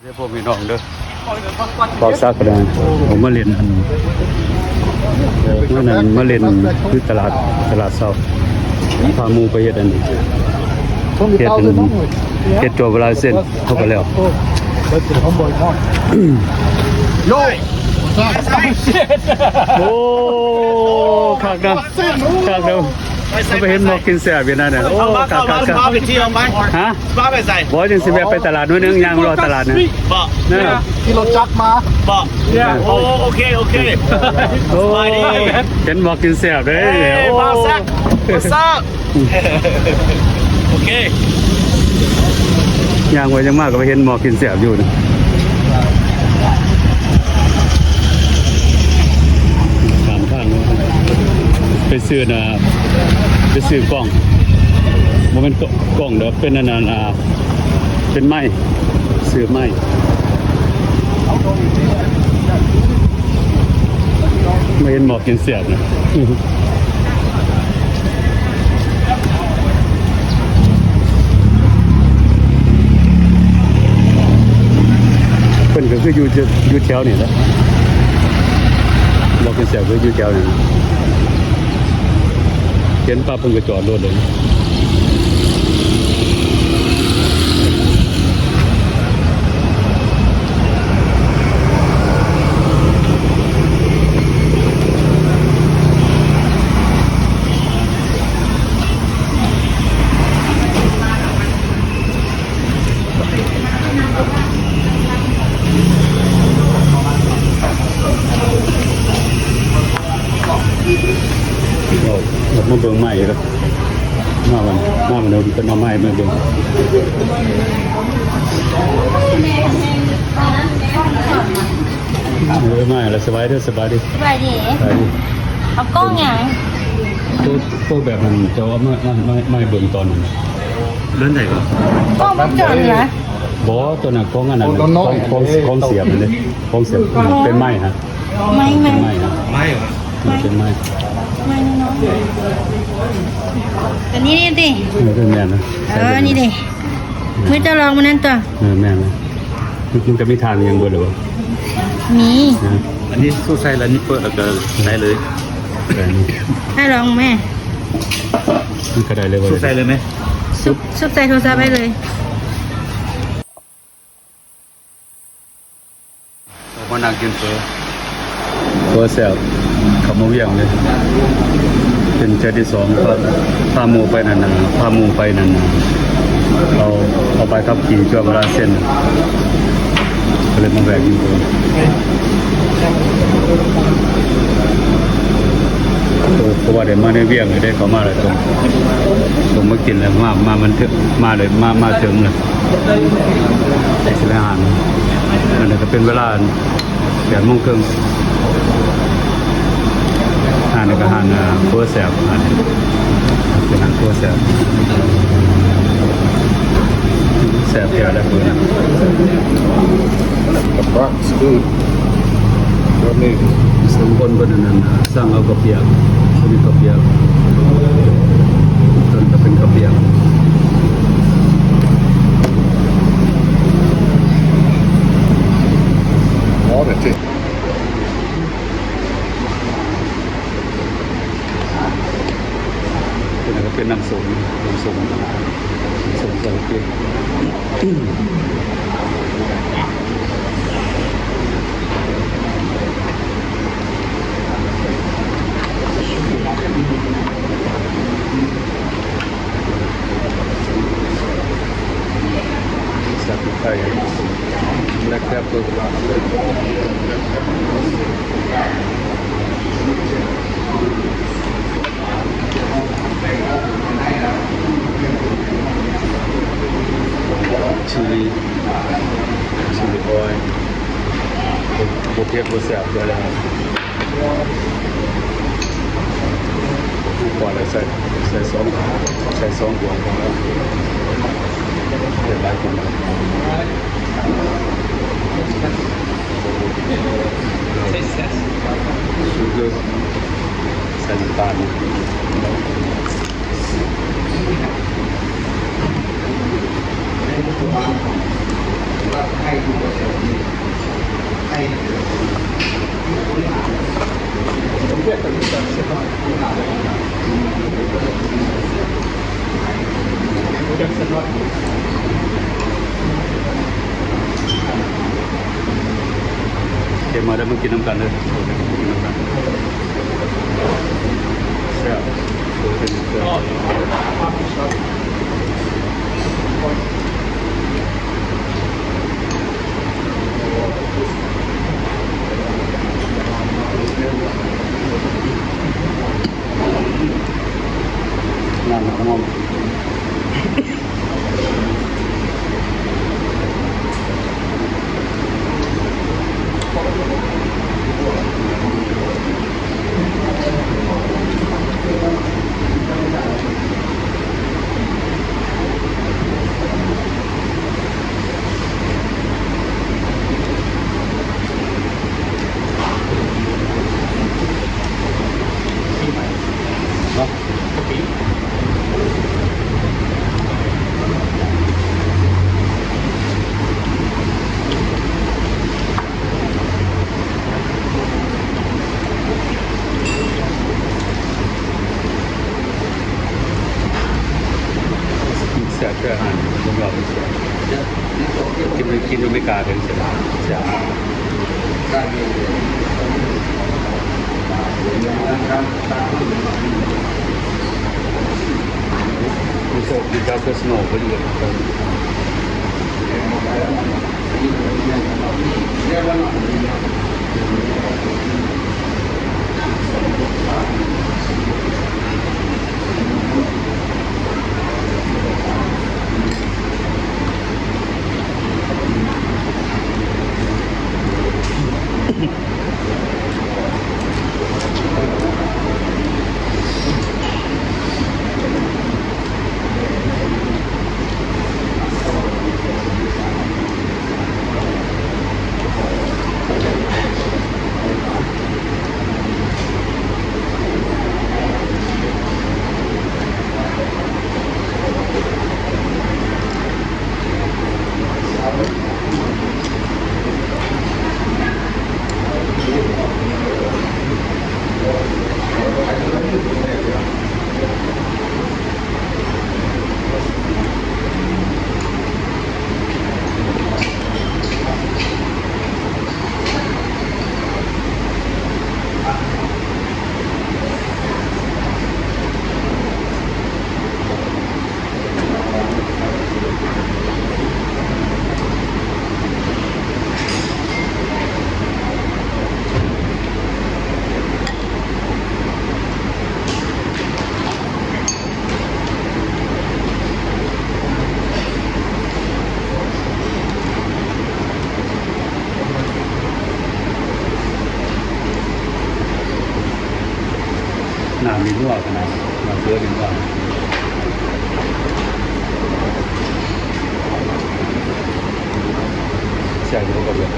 เดี๋ยวพวกพี่น้องเด้อบอกซักกันนะผมมาเรียนอันนั้นมาเรียนที่ตลาดเช้าพามูไปเฮ็ดอันนี้เฮ็ดตัวเวลาเส้นเข้าไปแล้วโย่โอ้คักนะเขาไปเห็นหมอกกินแซ่บอยู่นั่นน่ะโอ้คักมาไปเที่ยวไหมฮะมาไปใส่บ่จังสิแวะไปตลาดนู้นนึงย่างรอตลาดนะบ่เนี่ยที่รถจักรมาบ่โอเคโเห็นหมอกกินแซ่บเด้มาซักโอเคย่างไว้จังมากก็ไปเห็นหมอกกินแซ่บอยู่นะไปซื้อกล้องมันเป็นกล้องเด้อเป็นนานเป็นไม้ซื้อไม้ไม่เห็นหมอกกินเสียบนะเพิ่นก็คืออยู่แถวนี่แหละหมอกกินเสียบก็อยู่แถวนี่เห็นปั๊บเพิ่งก็จอดรถเลยมาเบิ่งใหม่ครับมามันเอาเป็นมาใหม่มาเบิ่งไม่แล้วสบายดีเอากล้องอย่างพวกแบบมันจะว่าไม่เบิ่งตอนนั้นเลื่อนไหนก่อนกล้องมันจอดเหรอบ่ตัวน่ะกล้องอันนั้นกล้องเสียบเลยกล้องเสียบเป็นไม้ฮะไม่ฮะเป็นไม้น้องแต่นี่ดิเป็นแม่นะนี่ดิไม่จะลองมันนั่นตัวแม่นะมันจะมีทางยังบ่หรือมีอันนี้สู้ใส่แล้วนี่เปิดแล้วก็ได้เลยให้ลองแม่มันก็ได้เลยสู้ใส่เลยไหมซุปใส่โทรศัพท์ไปเลยมานั่งกินเฟอแซ่บขับมาเวียงเลยเป็นเจ้าที่สองก็พามูไปนั่นเอาไปขับขี่ชั่วเวลาเส้นก็เลยมาแวะกินเพราะว่าเดี๋ยวมาในเวียงได้เขามาเลยผมมากินแล้วมามันถึงมาเลยมาถึงเลยไอ้สิลาหานนั่นก็เป็นเวลา8:30หานก็หานเพื่อแสบเป็นหานเพื่อแสบแถวได้เพื่อนกับรักสกูรถนี่สมบูรณ์บนนั้นสร้างเอากระเปียกมีกระเปียกต้นจะเป็นกระเปียกอ๋อเด็ดจริงเป็นน้ำส้มสารพัดสัตว์ไทยและแคบตัวชิลีออยล์บวกเทียบแสบด้วยแล้วก่อนเลยใส่สองหัวของเราเดี๋ยวไล่กันชูเกอร์ใส่น้ำตาล เดี๋ยวมาได้มากินน้ำกันเลยแซ่บเป็นแซ่บงานของมันแซ่บแค่อาหารของเราแซ่บกินไม่กล้าเป็นแซ่บแซ่บมีการเป็นสโนว์ไปเลยน้ำมีรั่วขนาดน้ำเยอะดีกว่าใช่ก็แบบ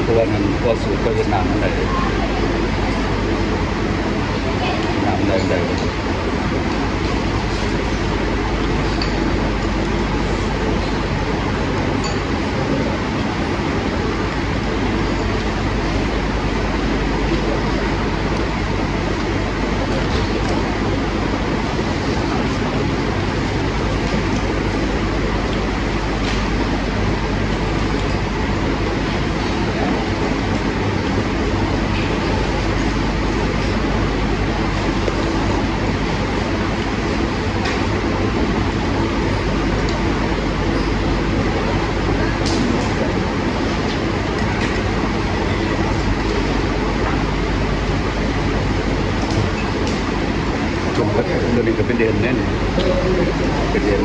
เพราะว่ามันก็สูตรก็จะน้ำอะไรน้ำใดตัวนี้ก็เป็นเด่นแน่นเป็นเด่น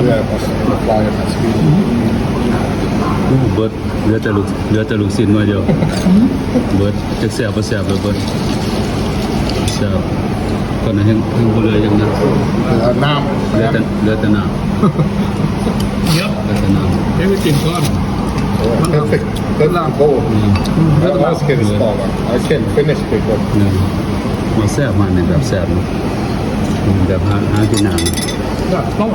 เบิร์ดเหลือแต่ลูกศิษย์มาเดียวเบิร์ดจะแสบบ่แสบเลยเบิร์ดแสบตอนนั้นยังบ่เลยยังนะเหลือแต่น้ำ Yep. เหลือแต่น้ำ Everything gone. Perfect. That's not gold. My skin is smaller. I can finish before. มันแสบมันเนี่ยแบบแสบนะแบบหากินน้ำ Yeah, it's gone.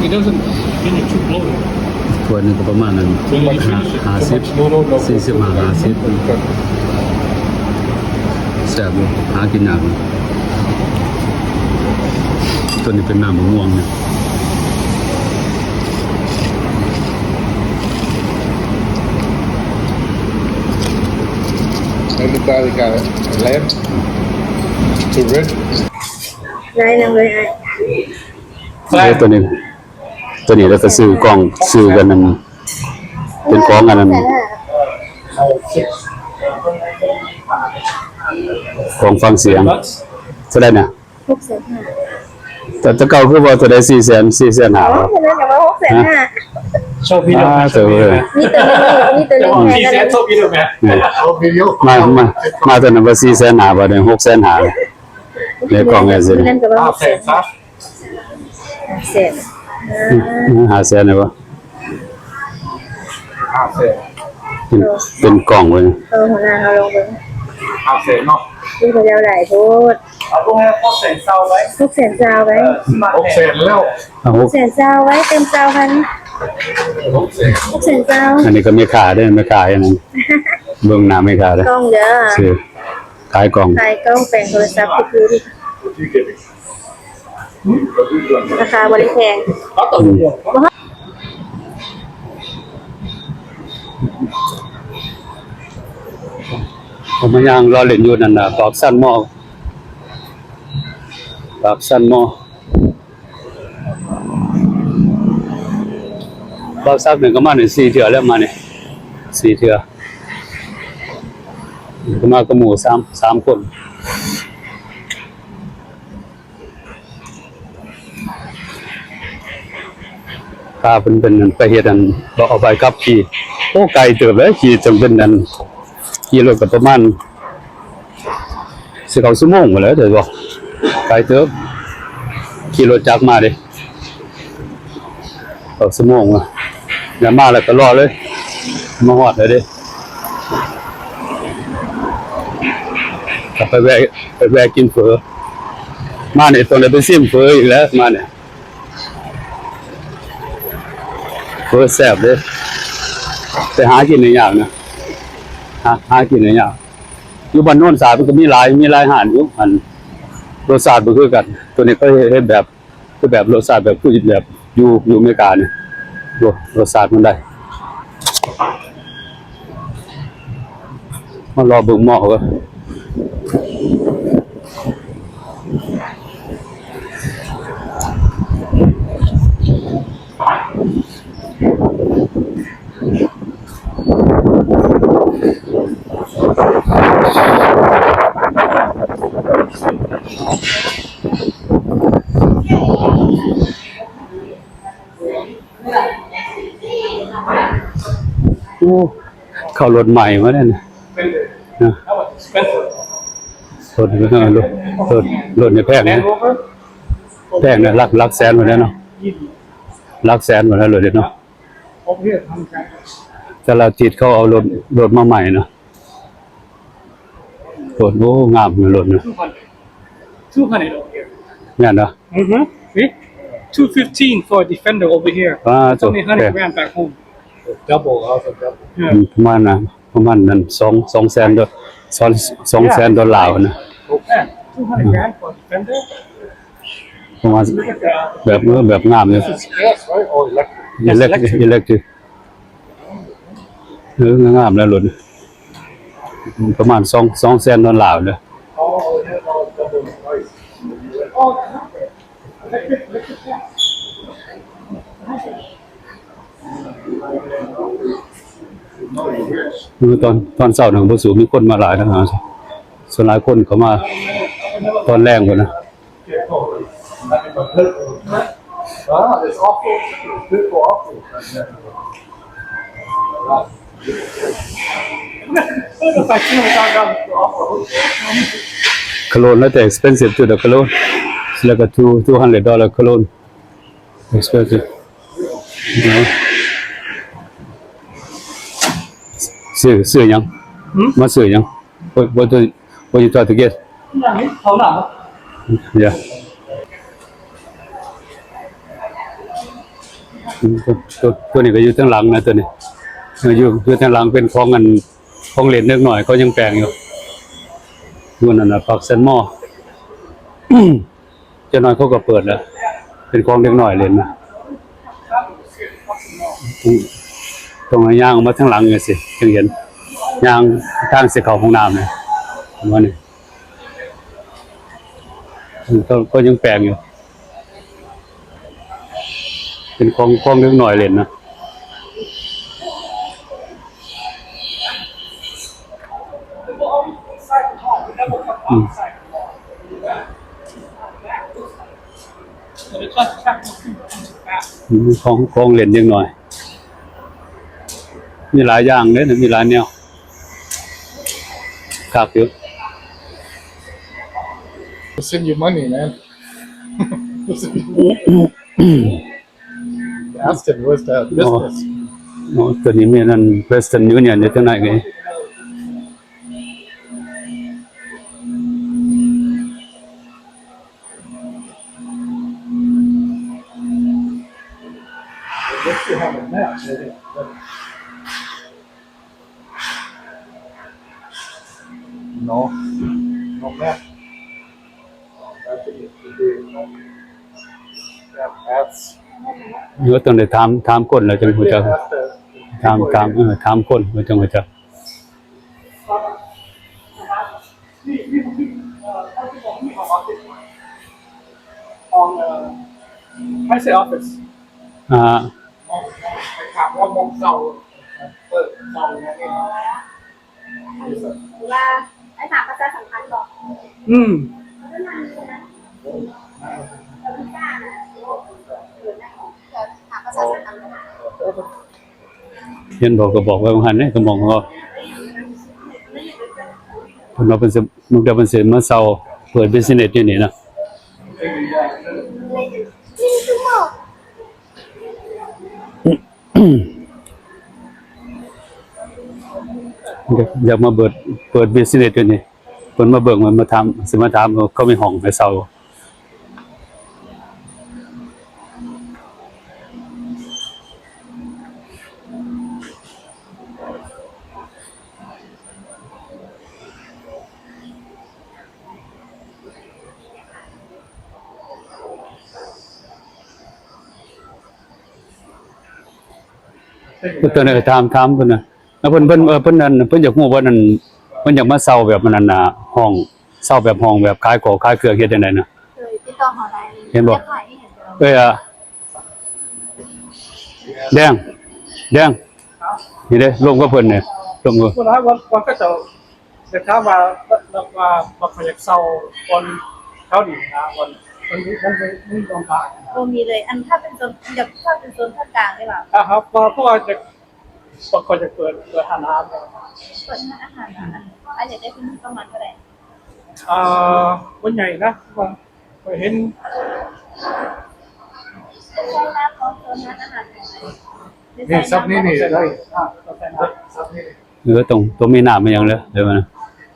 It doesn't mean you're too bloated. ควรนึงก็ประมาณนั้น50 45 50แสบอยู่หากินน้ำตัวนี้เป็นน้ำมะม่วงเนี่ย And the garlic lamb. Too red. ได้นำเลยไอ้ ตัวนี้แล้วก็ซื้อกล้องซื้อกันนั่นเป็นของอันนั้นของฟังเสียงเท่าไหร่น่ะ 650,000 แต่เก่าคือว่าตัวได้400,000 400,000หา อ๋อเห็นแล้วแต่ว่า650,000 Show video. ตัวเว้ย มีตัวนี้แทนกัน Show video, man. Oh, video. มาตัวนั้นว่า400,000หาบ่ได้600,000หาในกล้องแค่สิ นั่นก็ว่า Okay, huh? 600,000 หาแสนได้บ่ Okay. เป็นกล้องเว้ย หัวหน้าเขาลงเบิ่ง Okay, no. ดูเขาจะเอาหลายโพด เอาพวกนี้พวกเศษเศร้าไว้ 600,000ซาวไว้ Okay, no. 600,000ซาวไว้เต็มซาวพัน Okay. 600,000ซาว อันนี้ก็ไม่ขาได้ไม่ขาอย่างนั้นเบิ่งหน้าไม่ขาได้ กล้องเด้อ ซื้อขายกล้อง ถ่ายกล้องแปลงโทรศัพท์คือราคาบริแพง ผมมายังรอเล่นอยู่นั่นน่ะปอบสั้นหม้อปอบสั้นหม้อปอบสั้นหนึ่งก็มาเนี่ย4 เทื่อแล้วมาเนี่ย4 เทื่อก็มากับหมู่3 คนพาเป็นไปเฮ็ดอันบ่เอาไปกับขี่โอ้ไกลเติบเลยขี่จำเป็นอันขี่รถก็ประมาณสิเข้าชั่วโมงหมดแล้วเด้อบ่ไกลเติบขี่รถจักรมาเด้เข้าชั่วโมงว่ะอย่ามาแล้วก็รอเลยมาฮอดแล้วเด้ก็ไปแวะกินเฝอมาเนี่ยตอนนี้ไปซิมเฝออีกแล้วมาเนี่ยเฝอแซ่บเด้ไปหากินในยากนะหากินในยากอยู่บ้านโน้นสาดมันก็มีหลายหาดอยู่อันรสชาติบ่คือกันตัวนี้ก็เฮ็ดแบบคือแบบรสชาติแบบคือแบบอยู่อเมริกาเนี่ยรสชาติมันได้มารอเบิ่งหม้อก็โอ้เข้ารถใหม่มาเนี่ยนะ That was expensive. รถเนี่ยแพงนะ Land Rover? แพงนะลักแสนหมดแล้วเนาะลักแสนหมดแล้วเลยเนาะ Over here, $100. แต่ละจิตเขาเอารถมาใหม่เนาะรถโอ้งามเลยรถเนาะ 200 over here. เนี่ยเนาะ Mm-hmm. See? 215 for a Defender over here. It's only 100 grand back home. Double, also double. Yeah. ประมาณนั้น2 แสนดอล2 แสนดอลลาร์นะ Yeah. 200 grand for a Defender. ประมาณ Look at that. แบบงามเลย This is gas, right? Or electric? อิเล็กทริกงามแล้วรถประมาณ2 แสนดอลลาร์เลย Oh, yeah, all double the price. No, you're rich. ตอนเช้าหนึ่งบ่สูมีคนมาหลายนะฮะส่วนหลายคนเขามาตอนแรกกว่านะ Yeah, cool. Ah, it's awful. Good for awful. ก็ไปที่มันจะcologne แล้วแต่ expensive to the cologne แล้วก็$200 cologne expensive เนาะซื้อยังมาซื้อยัง what you try to get อย่างนี้เขาหนา yeah ตัวนี้ก็อยู่ข้างหลังนะตัวนี้อยู่ข้างหลังเป็นของเล่นเล็กหน่อยเขายังแปลงอยู่นู่นน่ะปักเซนหม้อเจ้าน้อยเขาก็เปิดแล้วเป็นของเล็กหน่อยเล่นนะตรงย่างออกมาข้างหลังเนี่ยสิจึงเห็นย่างทางสิเข้าห้องน้ำเนี่ยว่านี่ก็ยังแปลงอยู่เป็นของเล็กหน่อยเล่นนะของเล่นยังหน่อยมีหลายอย่างเลยนะมีหลายแนวครับอยู่ Send you money, man. Aston, where's that business? ตัวนี้มีนั่น Western Union อยู่ที่ไหนไง Let's see how the map. No map. That's เนื้อต้องได้ถามคนแล้วจะรู้จักถามคนมันจะรู้จัก on I say office ถามว่ามองเสาเปิดเสาเนี่ย ว่าไอ้ถามประชาสัมพันธ์บอก เห็นบอกก็บอกไว้บางหันเนี่ยก็มองว่าคนเราเป็นมุกดาเป็นเสือมาเซาเปิดบิสเนสอยู่นี่นะอยากมาเปิดบิสเนสอยู่นี่คนมาเบิกมันมาทำสมาทำเขามีห้องให้เซาตัวนี้ถามเพิ่นน่ะแล้วเพิ่นนั่นเพิ่นอยากฮู้ว่านั่นเพิ่นอยากมาเซาแบบนั้นน่ะห้องเซาแบบห้องแบบขายของขายเครื่องเฮ็ดจังได๋น่ะเคยติดต่อหอไลน์ เห็นบ่ ถ่ายให้เห็นเลย แดงนี่เด้ลงกับเพิ่นเนี่ยลง วันก็จะถามว่าขยักเศร้าวันเขาดีนะวันนี้มันตรงกลาง โอ้มีเลยอันถ้าเป็นโซนอยากถ้าเป็นโซนภาคกลางได้ป่ะ ครับเพราะว่าจะเปิดอาหารเลย เปิดอาหารอันอยากได้พื้นที่ประมาณเท่าไหร่ วันใหญ่นะว่าเห็น ไม่ใช่นะเพราะโซนร้านอาหารของอะไร นี่ซับนี่นี่ ใส่ ได้ ใส่น้ ซับนี่ ตรงมีน้ำมันยังเลยเดี๋ยวมัน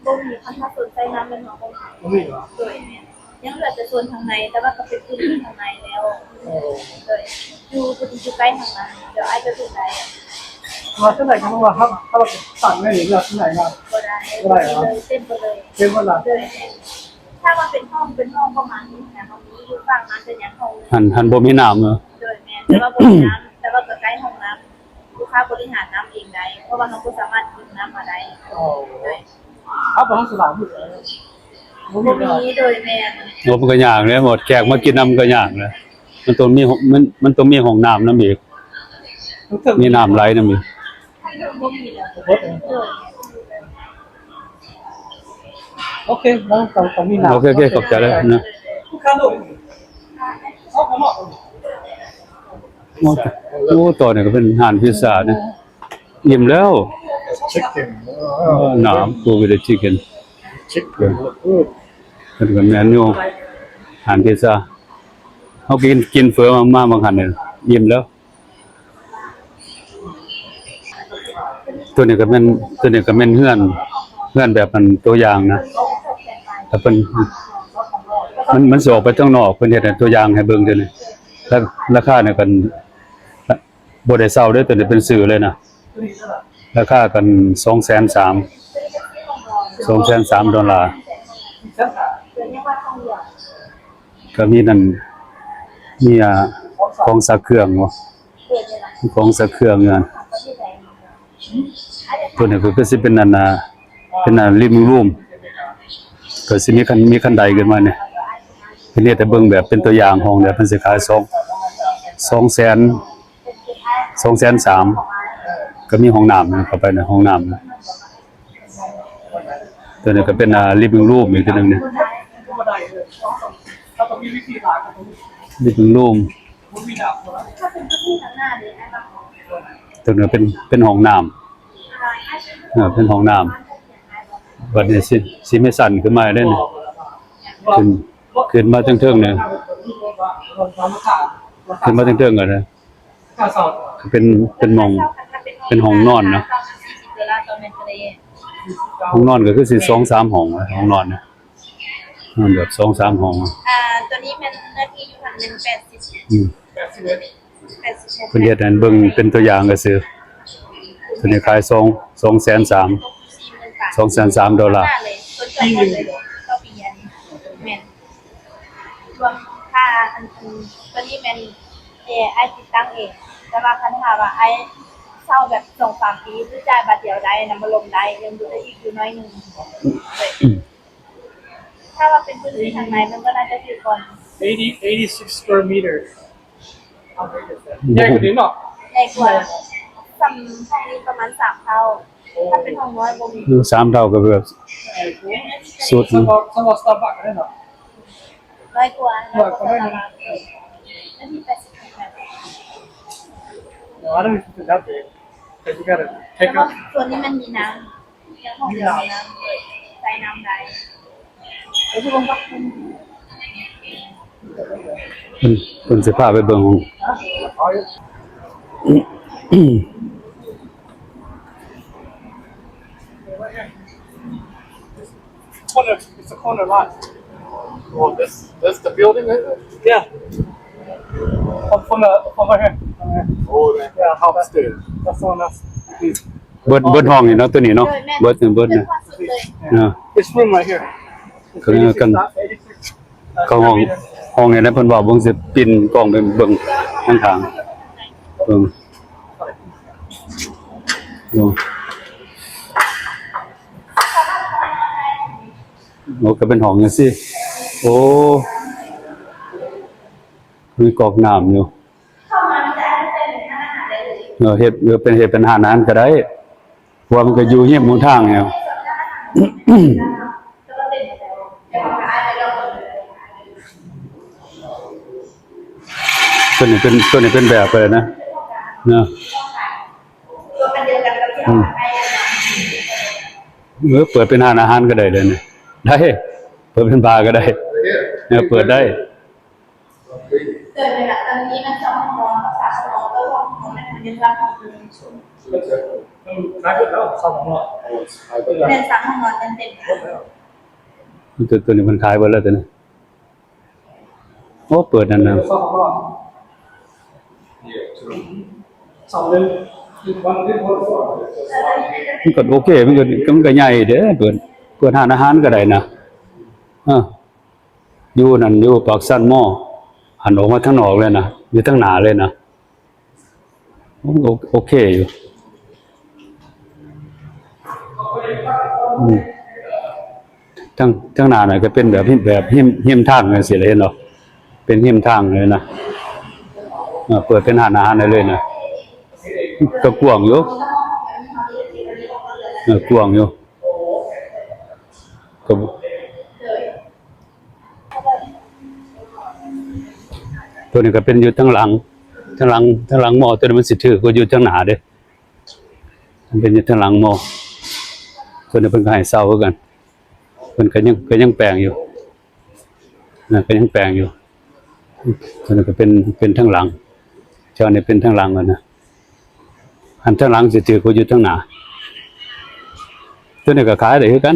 บ่มีพันธะโซนใส่น้ำเป็นของ ำไม่มีเหรอ โดยเนี่ยยังเหลือแต่โซนทางในแต่ว่าก็เป็นพื้นที่ทางในแล้วโดยอยู่ใกล้ทางนั้นเดี๋ยวไอ้จะถึงไหน มาเท่าไหร่กันบ้างครับถ้าเราสั่งได้หรือเราที่ไหนมา ก็ได้เลยเต็มไปเลย เป็นวันละ โดยถ้าว่าเป็นห้องประมาณนี้นะห้องนี้อยู่ฝั่งนั้นจะยังห้อง หันบ่มีน้ำเนอะ โดยแม่แต่ว่าบริน้ำแต่ว่าก็ใกล้ห้องน้ำลูกค้าบริหารน้ำเองได้เพราะว่าเขาก็สามารถกินน้ำมาได้โดย ครับห้องสนามอยู่ไหน บ่มีโดยแม่ มันก็ยากเลยหมดแขกมากินน้ำก็ยากเลยมันต้องมีห้องน้ำนำอีกมีน้ำไหลนำอีก บ่มีแล้วโดย โอเคแล้วต้องมีน้ำ โอเคขอบใจแล้วนะ ลูกค้าโดยเขาเหมาะ โอ้ตัวนี้ก็เป็นอาหารพิซซ่านะอิ่มแล้ว Chicken. หนามตัววิดชิคเก้น Chicken. Look good. เป็นกับเมนูอาหารพิซซ่าเขากินเฟือมากๆบางคันเนี่ยอิ่มแล้ว ตัวนี้ก็เป็นเฮือนแบบมันตัวอย่างนะแต่เป็นมันสิออกไปข้างนอกเพิ่นเฮ็ดให้ตัวอย่างให้เบิ่งเด้อนี่แล้วราคาเนี่ยกันบ่ได้เซาเด้อตัวนี้เป็นสื่อเลยนะราคากัน $230,000 $230,000 ก็มีนั่นมีของสักเครื่องบ่ของสักเครื่องเนี่ยตัวนี้ก็สิเป็นนั่นน่ะเป็นliving room ก็สิมีคันไดขึ้นมาเนี่ยเพิ่นเฮ็ดให้เบิ่งแบบเป็นตัวอย่างห้องเนี่ยเพิ่นสิขาย230,000ก็มีห้องน้ำเข้าไปในห้องน้ำนะตัวนี้ก็เป็นliving room อีกตัวนึงเนี่ย living room ตัวนี้เป็นห้องน้ำเป็นห้องน้ำบัดนี้สิไม่สั่นขึ้นมาได้นี่ขึ้นมาเทิงๆเนี่ยขึ้นมาเทิงๆก่อนนะเป็นหม่องเป็นห้องนอนนะห้องนอนก็คือสิ2-3ห้องนะห้องนอนนะแบบ 2-3 ห้องตัวนี้มันเนื้อที่อยู่ทางนึง80เพิ่นเฮ็ดให้เบิ่งเป็นตัวอย่างก็ซื่อตัวนี้ขาย230,000 $230,000 เลยตัวช่วยหมดเลยก็ปีอันนี้แม่นรวมค่าอันตัวนี้แม่นไอ้ติดตั้งเองแต่ว่าคันถามว่าไอ้เช่าแบบ2-3 ปีหรือจ่ายบาทเดียวได้นำมาลงได้ยังดูได้อีกอยู่น้อยนึงถ้าว่าเป็นพื้นที่ทางในมันก็น่าจะถือก่อน86 square meters. How big is that? Yeah, good enough. ใหญ่กว่าซ้ำห้องนี้ประมาณ3 เท่าถ้าเป็นห้องน้อยบ่มี ดู3เท่าก็แบบสุด Some of stuff back there, no? น้อยกว่าอันนี้80 No, I don't even think that big. Because you gotta แต่ take ว่า up. ส่วนนี้มันมีน้ำยังห้องเดียวมีน้ำด้วยใส่น้ำได้แล้วทุกคนก็คุณ เพิ่นสิพาไปเบิ่งห้อง It's a corner lot. Oh, that's the building, is it? Yeah. From right here. Oh, that upstairs. That's the one that's. เบิดห้องนี่เนาะตัวนี้เนาะเบิดนะ เป็นความสุดเลย เนาะ This room right here. It's ก็ 86, กัน 86 เข้าห้องนี่นะเพิ่นว่าเบิ่งสิปิ่นกล้องไปเบิ่งข้างๆเบิ่งโอ้ก็เป็นห้องจังซี่โอ้มีกอกน้ำอยู่เฮ็ดเป็นอาหารนั้นก็ได้เพราะว่ามันก็อยู่เฮียมหมู่ทางเนี่ยตัวนี้เป็นแบบเลยนะเปิดเป็นอาหารก็ได้เลยเนี่ยได้เปิดเป็นบาร์ก็ได้เนี่ยเปิดได้ เกิดเลยล่ะตอนนี้มัน2 ห้องนอนกับ3 ห้องนอนก็ห้องนั้นมันยังรับห้องนึง Not good, no. Some of them. เป็น3 ห้องนอนเต็มๆ ตัวนี้มันขายเบิดแล้วตัวนี้โอ้เปิดนั่นน่ะ Some of them. Some of them. One big, one small. มันก็โอเคมันก็ใหญ่เด้อเปิดร้านอาหารก็ได้นะอยู่นั่นอยู่ปากซันหม้อหันออกมาทางนอกเลยนะอยู่ทางหน้าเลยนะโอเคอยู่ทางหน้าน่ะก็เป็นแบบหิมทางจังซี่เลยเนาะเป็นหิมทางเลยนะเปิดเป็นร้านอาหารได้เลยนะก็กว้างอยู่กว้างอยู่ก็ตัวนี้ก็เป็นอยู่ทางหลัง ทางหลังหม้อตัวนี้มันสิถือก็อยู่ทางหน้าเด้มันเป็นอยู่ทางหลังหม้อตัวนี้เพิ่นก็ให้เซาคือกันเพิ่นก็ยังแปลงอยู่นะก็ยังแปลงอยู่ตัวนี้ก็เป็นทางหลังเจ้านี่เป็นทางหลังแล้วนะอันทางหลังสิถือก็อยู่ทางหน้าตัวนี้ก็ขายได้คือกัน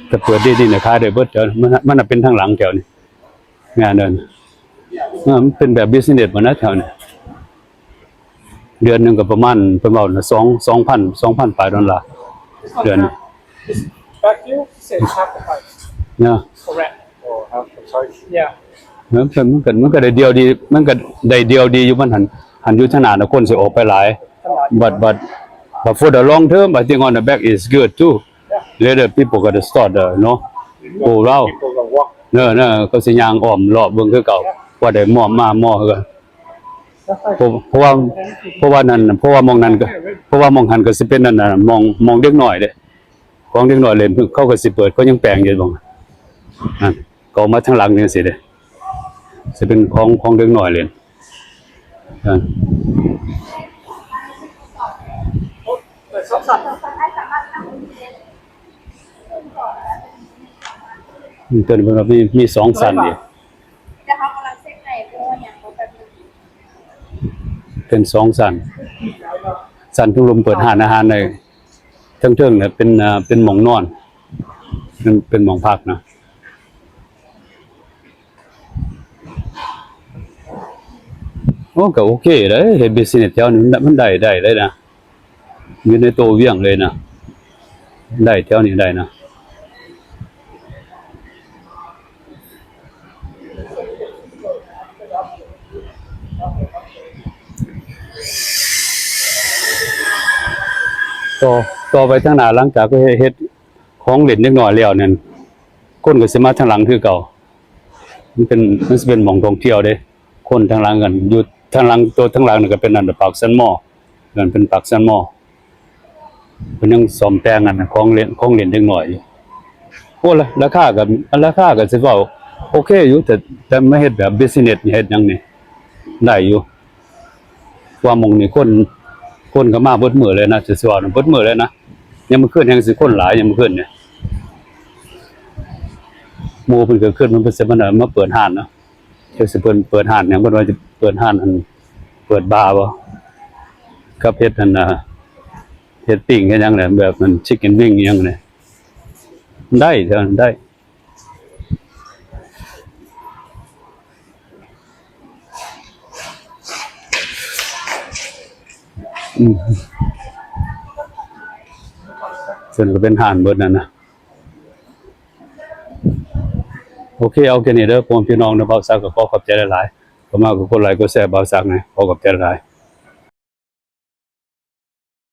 แต่เปิดดีๆเนี่ยขายได้เบิดเดี๋ยวมันน่ะเป็นทางหลังแถวนี้งานเดินมันเป็นแบบบิสเนสบ่นะแถวนี้เดือนหนึงก็ประมาณเพิ่นเว้าน่ะ2,000 ปลายดอลลาร์เดือน vacuum says half the price เนาะ correct Oh, half the price. yeah มันก็ได้เดียวดีมันก็ได้เดียวดีอยู่มันหันอยู่ทางหน้าน่ะคนสิออกไปหลาย but for the long term I think on the back is good too later people got to start go round People that walk. เนอะก็สิย่างอ้อมรอบเบิ่งคือเก่าว่าได้หม้อคือกัน that's like เพราะว่ามองนั้นก็เพราะว่ามองหันก็สิเป็นนั่นน่ะมองเด็กน้อยเด้ของเด็กน้อยเล่นเขาก็สิเปิดเขายังแปลงอยู่บ่นั่นก็มาทางหลังนี่สิเด้สิเป็นของเด็กน้อยเล่นนั่น there's some stuff ตัวนี้มันมี2ชั้นนี่ จะเขากำลังเซ็ตไหนเพราะว่าอย่างเขาแบบ เป็น2ชั้นทุกลมเปิดร้านอาหารได้เทิงๆเนี่ยเป็นหม่องนอนเป็นหม่องพักนะโอ้ก็โอเคเด้เฮ็ดบิสเนสแถวนี้มันได้เลยนะอยู่ในตัวเวียงเลยนะได้แถวนี้ได้นะต่อไปทางหน้าหลังจากก็เฮ็ดของเล่นเล็กน้อยแล้วนั่นคนก็สิมาทางหลังคือเก่ามันสิเป็นหม่องท่องเที่ยวเด้คนทางหลังกันอยู่ทางหลังตัวทางหลังนั่นก็เป็นนั่นปากซันหม้อนั่นเป็นปากซันหม้อเพิ่นยังซ่อมแต่งกันของเล่นเล็กน้อยอยู่โอ้ละราคาก็สิเว้าโอเคอยู่แต่ไม่เฮ็ดแบบบิสเนสเฮ็ดหยังนี่ได้อยู่ว่าหม่องนี้คนก็มาเบิดมื้อเลยนะสิว่าเบิดมื้อเลยนะยังมื้อคืนยังสิคนหลายยังมื้อคืนเนี่ยหมู่เพิ่นก็ขึ้นมันเป็นสิมาเปิดร้านเนาะจะสิเปิดร้านหยังเพิ่นว่าจะเปิดร้านอันเปิดบาร์บ่กับเฮ็ดอันเฮ็ดปิ้งเฮ็ดหยังแหละแบบมันชิคเก้นวิงหยังเนี่ยได้เท่านั้นได้ส่วนก็เป็นห่านเบิดนั่นนะโอเคเอาแค่นี้เด้อพ่อพี่น้องนะเบาซักก็ขอขอบใจหลายๆก็มากับคนหลายก็แซ่บเบาซักนะขอขอบใจหลาย